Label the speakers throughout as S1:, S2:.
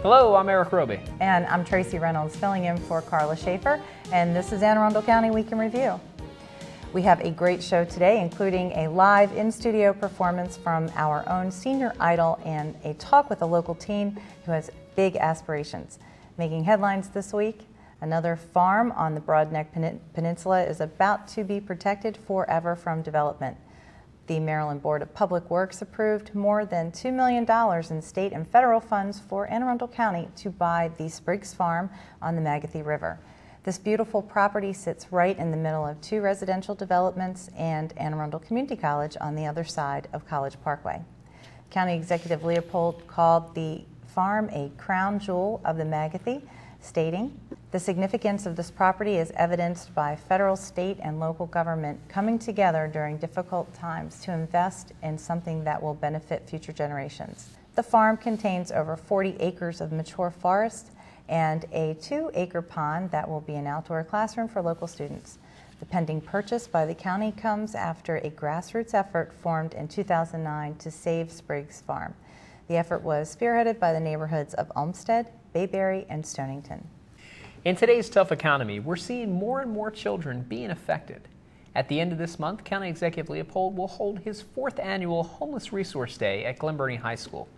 S1: Hello, I'm Erik Robey.
S2: And I'm Tracie Reynolds, filling in for Carla Schaefer, and this is Anne Arundel County Week in Review. We have a great show today, including a live in-studio performance from our own senior idol and a talk with a local teen who has big aspirations. Making headlines this week, another farm on the Broadneck Peninsula is about to be protected forever from development. The Maryland Board of Public Works approved more than $2 million in state and federal funds for Anne Arundel County to buy the Spriggs Farm on the Magothy River. This beautiful property sits right in the middle of two residential developments and Anne Arundel Community College on the other side of College Parkway. County Executive Leopold called the farm a crown jewel of the Magothy, stating, "The significance of this property is evidenced by federal, state, and local government coming together during difficult times to invest in something that will benefit future generations." The farm contains over 40 acres of mature forest and a 2-acre pond that will be an outdoor classroom for local students. The pending purchase by the county comes after a grassroots effort formed in 2009 to save Spriggs Farm. The effort was spearheaded by the neighborhoods of Olmsted, Bayberry, and Stonington.
S1: In today's tough economy, we're seeing more and more children being affected. At the end of this month, County Executive Leopold will hold his 4th annual Homeless Resource Day at Glen Burnie High School.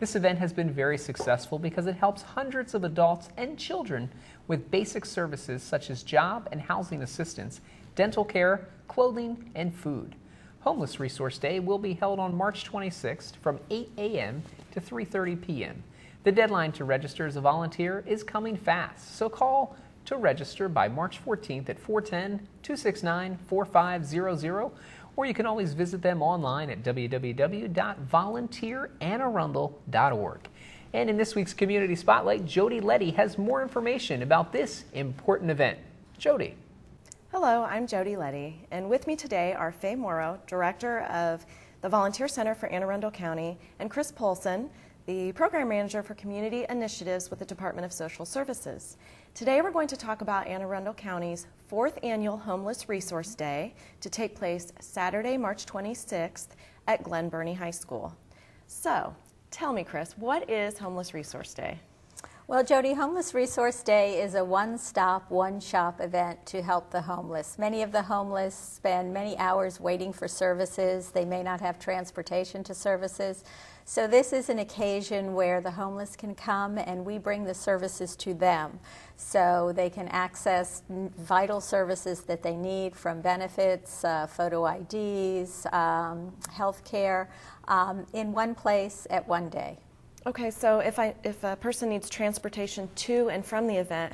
S1: This event has been very successful because it helps hundreds of adults and children with basic services such as job and housing assistance, dental care, clothing, and food. Homeless Resource Day will be held on March 26th from 8 a.m. to 3:30 p.m. The deadline to register as a volunteer is coming fast, so call to register by March 14th at 410-269-4500, or you can always visit them online at www.volunteerannearundel.org. And in this week's Community Spotlight, Jody Letty has more information about this important event. Jody.
S3: Hello, I'm Jody Letty, and with me today are Faye Morrow, Director of the Volunteer Center for Anne Arundel County, and Chris Polson, the Program Manager for Community Initiatives with the Department of Social Services. Today we're going to talk about Anne Arundel County's 4th Annual Homeless Resource Day to take place Saturday, March 26th at Glen Burnie High School. So, tell me, Chris, what is Homeless Resource Day?
S4: Well, Jody, Homeless Resource Day is a one-stop, one-shop event to help the homeless. Many of the homeless spend many hours waiting for services. They may not have transportation to services. So this is an occasion where the homeless can come and we bring the services to them so they can access vital services that they need, from benefits, photo IDs, health care, in one place at one day.
S3: Okay, so if a person needs transportation to and from the event,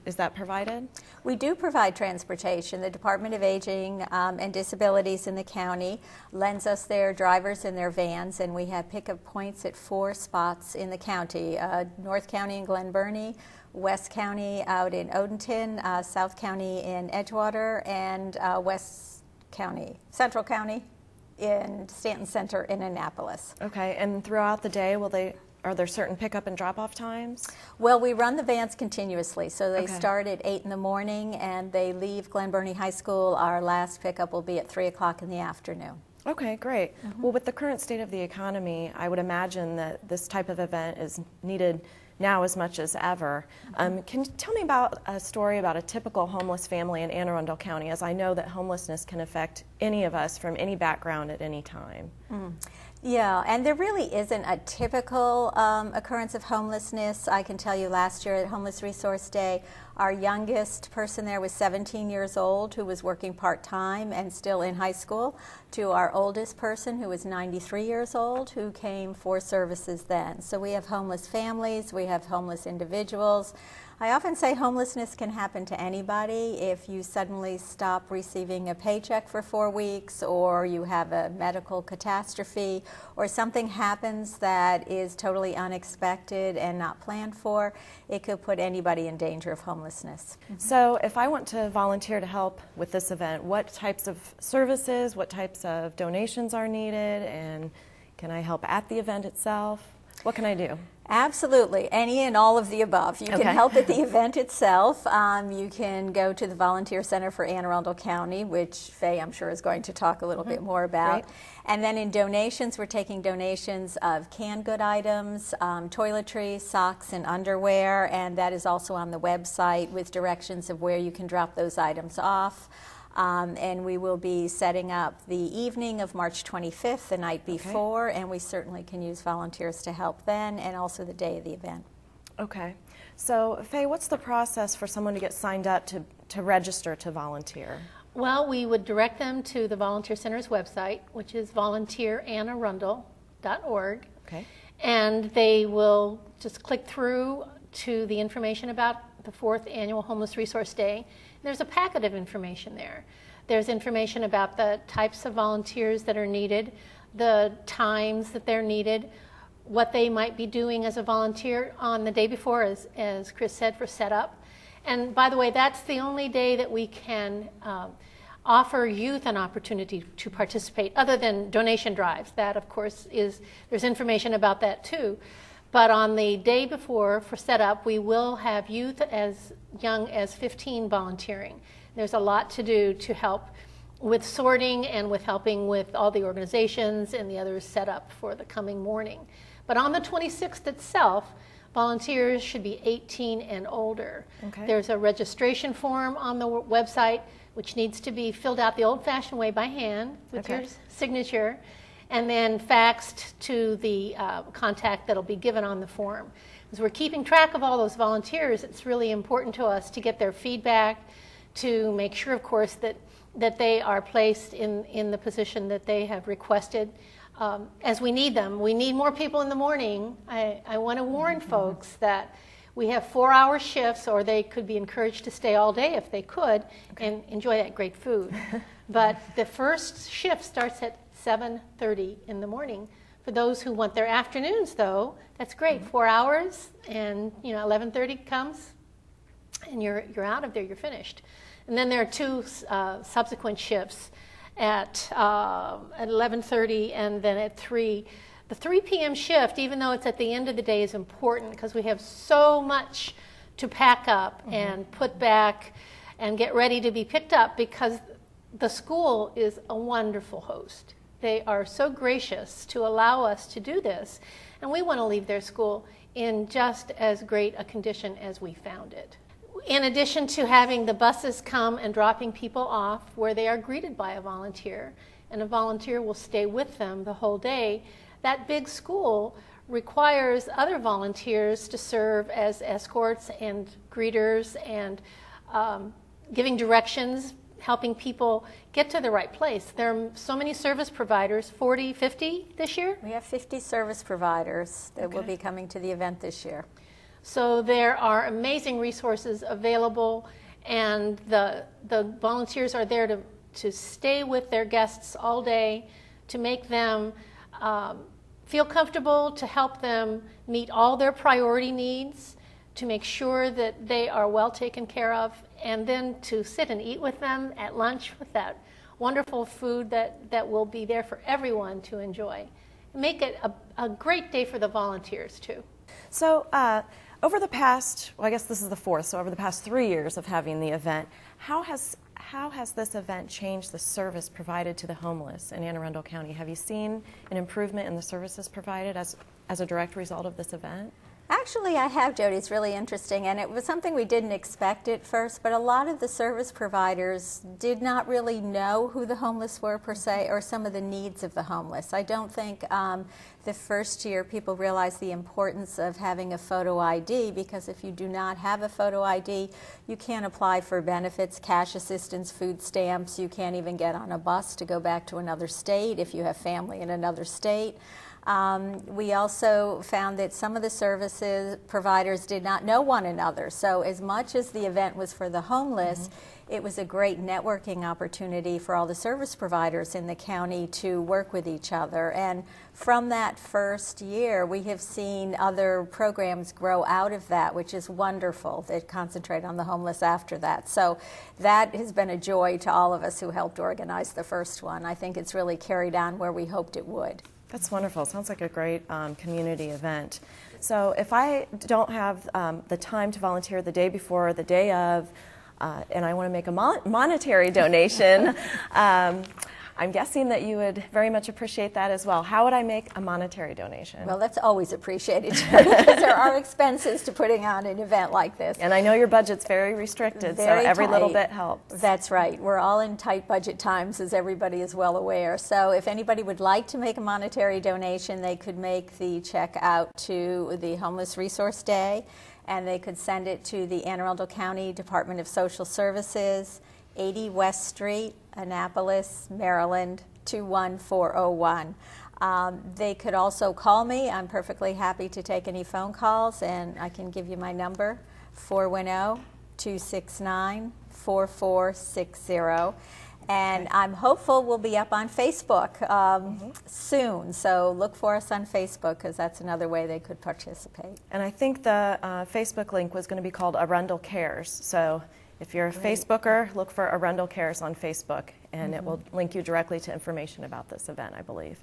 S3: is that provided?
S4: We do provide transportation. The Department of Aging and Disabilities in the county lends us their drivers and their vans, and we have pickup points at 4 spots in the county: North County in Glen Burnie, West County out in Odenton, South County in Edgewater, and Central County in Stanton Center in Annapolis.
S3: Okay, and throughout the day, are there certain pickup and drop-off times?
S4: Well, we run the vans continuously, so they start at 8 in the morning and they leave Glen Burnie High School. Our last pickup will be at 3 o'clock in the afternoon.
S3: Okay, great. Well, with the current state of the economy, I would imagine that this type of event is needed now as much as ever. Can you tell me about a story about a typical homeless family in Anne Arundel County, as I know that homelessness can affect any of us from any background at any time?
S4: Yeah, and there really isn't a typical occurrence of homelessness. I can tell you last year at Homeless Resource Day, our youngest person there was 17 years old who was working part-time and still in high school, to our oldest person who was 93 years old who came for services then. So we have homeless families, we have homeless individuals. I often say homelessness can happen to anybody. If you suddenly stop receiving a paycheck for 4 weeks, or you have a medical catastrophe, or something happens that is totally unexpected and not planned for, it could put anybody in danger of homelessness.
S3: So if I want to volunteer to help with this event, what types of services, what types of donations are needed, and can I help at the event itself? What can I do?
S4: Absolutely, any and all of the above. You can help at the event itself. You can go to the Volunteer Center for Anne Arundel County, which Faye, I'm sure, is going to talk a little bit more about. Great. And then in donations, we're taking donations of canned good items, toiletries, socks, and underwear, and that is also on the website with directions of where you can drop those items off. And we will be setting up the evening of March 25th, the night before, and we certainly can use volunteers to help then, and also the day of the event.
S3: Okay. So, Faye, what's the process for someone to get signed up to register to volunteer?
S5: Well, we would direct them to the Volunteer Center's website, which is volunteerannearundel.org.
S3: Okay.
S5: And they will just click through to the information about the 4th Annual Homeless Resource Day. There's a packet of information there. There's information about the types of volunteers that are needed, the times that they're needed, what they might be doing as a volunteer on the day before, as Chris said, for setup. And by the way, that's the only day that we can offer youth an opportunity to participate, other than donation drives. That, of course, there's information about that too. But on the day before, for setup, we will have youth as young as 15 volunteering. There's a lot to do to help with sorting and with helping with all the organizations and the others set up for the coming morning. But on the 26th itself, volunteers should be 18 and older. Okay. There's a registration form on the website which needs to be filled out the old-fashioned way by hand with your signature, and then faxed to the contact that'll be given on the form. As we're keeping track of all those volunteers, it's really important to us to get their feedback, to make sure, of course, that they are placed in the position that they have requested as we need them. We need more people in the morning. I want to warn folks that we have 4-hour shifts, or they could be encouraged to stay all day if they could and enjoy that great food. But the first shift starts at 7:30 in the morning. For those who want their afternoons, though, that's great. 4 hours, and 11:30 comes, and you're out of there. You're finished. And then there are 2 subsequent shifts at 11:30 and then at 3. The 3 p.m. shift, even though it's at the end of the day, is important because we have so much to pack up and put back and get ready to be picked up, because the school is a wonderful host. They are so gracious to allow us to do this, and we want to leave their school in just as great a condition as we found it. In addition to having the buses come and dropping people off where they are greeted by a volunteer, and a volunteer will stay with them the whole day, that big school requires other volunteers to serve as escorts and greeters and giving directions, helping people get to the right place. There are so many service providers, 40, 50 this year?
S4: We have 50 service providers that will be coming to the event this year.
S5: So there are amazing resources available, and the volunteers are there to stay with their guests all day, to make them feel comfortable, to help them meet all their priority needs, to make sure that they are well taken care of, and then to sit and eat with them at lunch with that wonderful food that will be there for everyone to enjoy. Make it a great day for the volunteers, too.
S3: So over the past, well, I guess this is the 4th, so over the past 3 years of having the event, how has this event changed the service provided to the homeless in Anne Arundel County? Have you seen an improvement in the services provided as a direct result of this event?
S4: Actually, I have, Jody. It's really interesting, and it was something we didn't expect at first, but a lot of the service providers did not really know who the homeless were, per se, or some of the needs of the homeless. I don't think the first year people realized the importance of having a photo ID, because if you do not have a photo ID, you can't apply for benefits, cash assistance, food stamps. You can't even get on a bus to go back to another state if you have family in another state. We also found that some of the services providers did not know one another. So as much as the event was for the homeless, it was a great networking opportunity for all the service providers in the county to work with each other. And from that first year, we have seen other programs grow out of that, which is wonderful, that concentrate on the homeless after that. So that has been a joy to all of us who helped organize the first one. I think it's really carried on where we hoped it would.
S3: That's wonderful. Sounds like a great community event. So if I don't have the time to volunteer the day before or the day of, and I want to make a monetary donation, I'm guessing that you would very much appreciate that as well. How would I make a monetary donation?
S4: Well, that's always appreciated because there are expenses to putting on an event like this.
S3: And I know your budget's very restricted,
S4: Very
S3: so every
S4: tight.
S3: little bit helps.
S4: That's right. We're all in tight budget times, as everybody is well aware. So if anybody would like to make a monetary donation, they could make the check out to the Homeless Resource Day, and they could send it to the Anne Arundel County Department of Social Services, 80 West Street, Annapolis, Maryland, 21401. They could also call me. I'm perfectly happy to take any phone calls, and I can give you my number, 410-269-4460. And I'm hopeful we'll be up on Facebook soon. So look for us on Facebook, because that's another way they could participate.
S3: And I think the Facebook link was going to be called Arundel Cares. So if you're a Facebooker, look for Arundel Cares on Facebook, and it will link you directly to information about this event, I believe.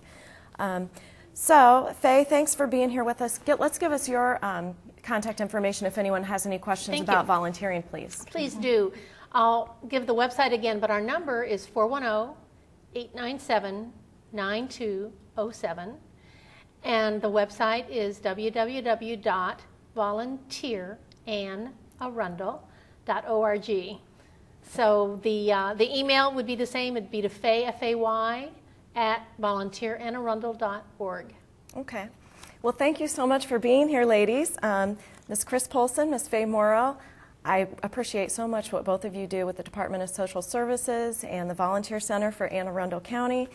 S3: So, Faye, thanks for being here with us. Let's give us your contact information if anyone has any questions about volunteering, please.
S5: Please do. I'll give the website again, but our number is 410-897-9207. And the website is www.volunteerannearundel.org. So the email would be the same. It'd be to Faye, F-A-Y, at volunteerannearundel.org.
S3: Okay. Well, thank you so much for being here, ladies. Ms. Chris Polson, Ms. Faye Morrow, I appreciate so much what both of you do with the Department of Social Services and the Volunteer Center for Anne Arundel County.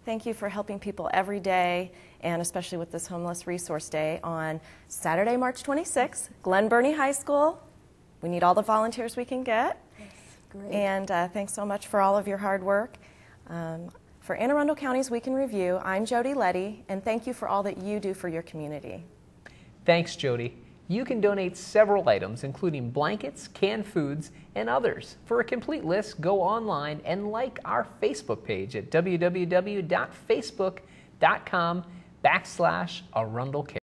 S3: Thank you for helping people every day, and especially with this Homeless Resource Day on Saturday, March 26th, Glen Burnie High School. We need all the volunteers we can get.
S4: Yes, great.
S3: And thanks so much for all of your hard work. For Anne Arundel County's Week in Review, I'm Jody Letty, and thank you for all that you do for your community.
S1: Thanks, Jody. You can donate several items, including blankets, canned foods, and others. For a complete list, go online and like our Facebook page at www.facebook.com/ArundelCares.